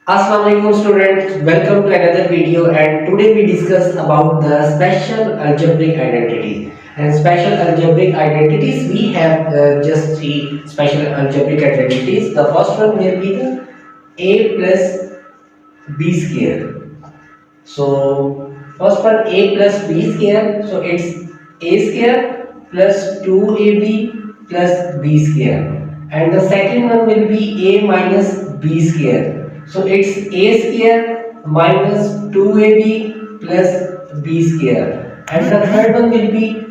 Assalamualaikum students, welcome to another video and today we discuss about the special algebraic identities. And special algebraic identities, we have just three special algebraic identities. The first one will be the a plus b square. So first one a plus b square, so it's a square plus 2ab plus b square, and the second one will be a minus b square, so it's a square minus 2ab plus b square, and the third one will be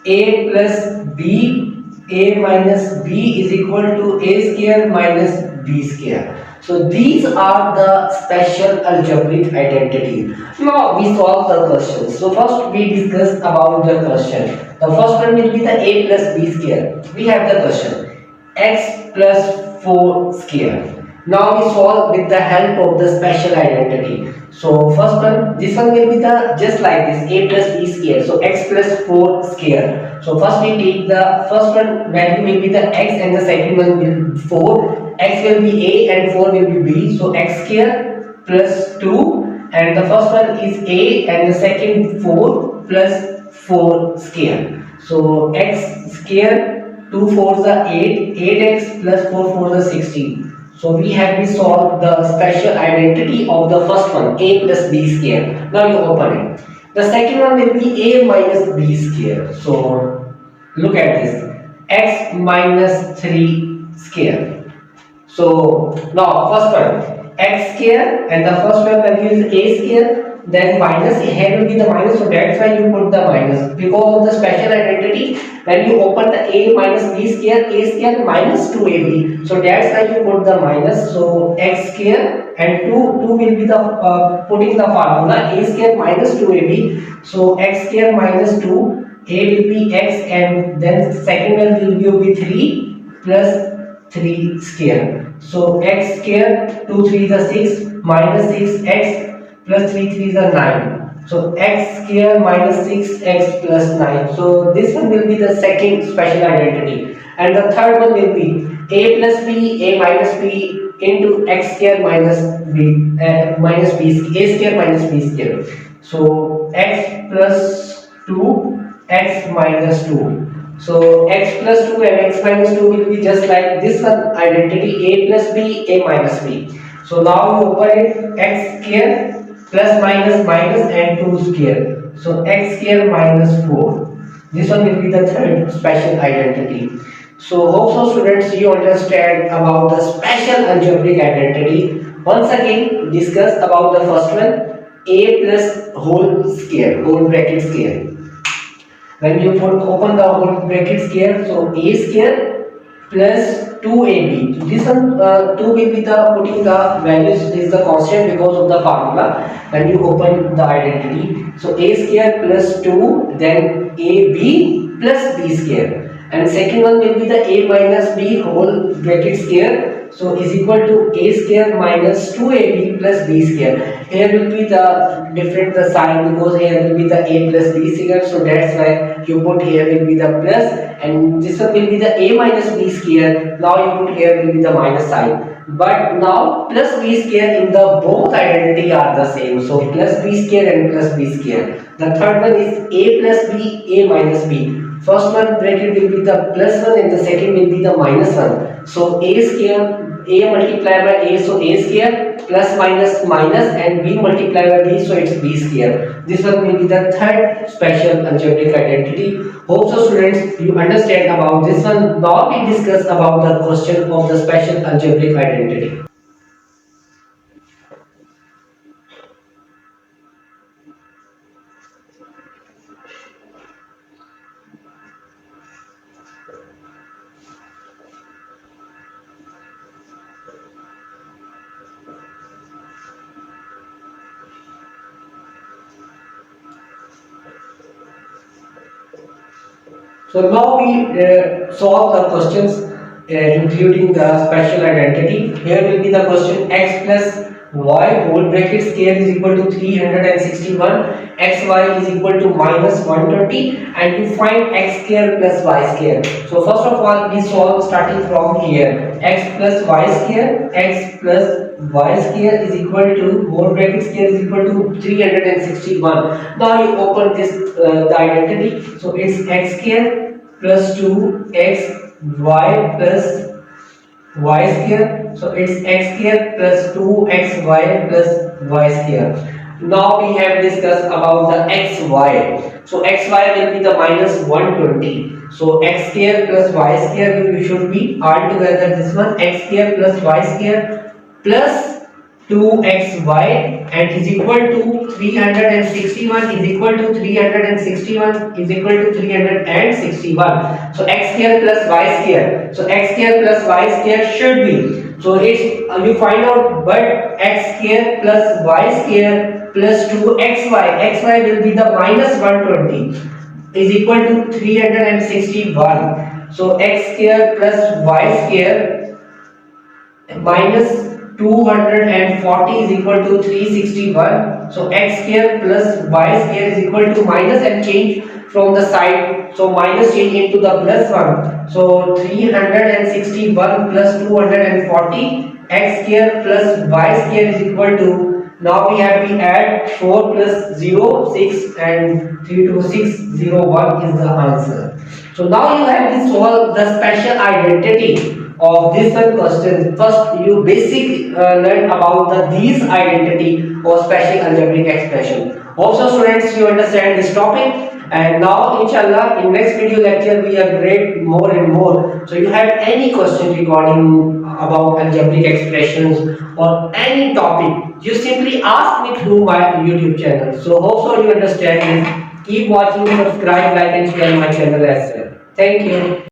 a plus b, a minus b is equal to a square minus b square. So these are the special algebraic identities. Now we solve the questions. So first we discuss about the question. The first one will be the a plus b square. We have the question x plus 4 square. Now we solve with the help of the special identity. So first one, this one will be the just like this a plus b square. So x plus 4 square. So first we take the first one value will be the x and the second one will be 4. X will be a and 4 will be b. So x square plus 2, and the first one is a and the second 4 plus 4 square. So x square 2 4s are 8, 8x plus 4 4s are 16. So we have to solve the special identity of the first one a plus b square. Now you open it. The second one will be a minus b square. So look at this x minus 3 square. So now first one x square and the first one value is a square, then minus here will be the minus, so that's why you put the minus because of the special identity. When you open the a minus b square, a square minus 2ab, so that's why you put the minus. So x square and 2 will be the putting the formula a square minus 2ab, so x square minus 2, a will be x and then second one will be 3 plus 3 square. So x square 2 3 is a 6 minus 6x plus 3 3 is a 9. So x square minus 6x plus 9. So this one will be the second special identity. And the third one will be a plus b, a minus b into x square minus b, minus b, a square minus b square. So x plus 2, x minus 2. So x plus 2 and x minus 2 will be just like this one identity a plus b, a minus b. So now you open it x square plus minus minus and 2 square. So x square minus 4. This one will be the third special identity. So hope so students you understand about the special algebraic identity. Once again discuss about the first one a plus whole square, whole bracket square. When you open the whole bracket square, so a square plus 2ab. So this one 2 will be the putting the values is the constant because of the formula. When you open the identity, so a square plus 2, then ab plus b square, and second one will be the a minus b whole bracket square. So is equal to a square minus 2ab plus b square. Here will be the different the sign because here will be the a plus b square. So that's why you put here will be the plus, and this one will be the a minus b square. Now you put here will be the minus sign. But now plus b square in the both identity are the same. So plus b square and plus b square. The third one is a plus b, a minus b. First one bracket will be the plus one and the second will be the minus one. So a square, a multiplied by a, so a square plus minus minus and b multiplied by b, so it's b square. This one will be the third special algebraic identity. Hope so students you understand about this one. Now we discuss about the question of the special algebraic identity. So now we solve the questions including the special identity. Here will be the question x plus y whole bracket square is equal to 361, xy is equal to minus 120, and to find x square plus y square. So first of all we solve starting from here. X plus y square, x plus y square is equal to whole bracket square is equal to 361. Now you open this the identity. So it's x square plus 2xy plus y square. So it's x square plus 2xy plus y square. Now we have discussed about the xy. So xy will be the minus 120. So x square plus y square should be all together this one x square plus y square plus 2xy and is equal to 361 is equal to 361 is equal to 361. So x square plus y square. So x square plus y square should be. So it's you find out, but x square plus y square plus 2xy will be the minus 120 is equal to 361. So x square plus y square minus 240 is equal to 361. So x square plus y square is equal to minus and change from the side. So minus change into the plus one. So 361 plus 240 x square plus y square is equal to, now we have to add 4 plus 0 6 and 3 to 6 0 1 is the answer. So now you have to solve the special identity of this one question. First you basic learn about these identity of special algebraic expression. Also students, you understand this topic, and now inshallah in next video lecture we upgrade more and more. So you have any question regarding about algebraic expressions or any topic, you simply ask me through my YouTube channel. So also you understand this. Keep watching, subscribe, like and share my channel as well. Thank you.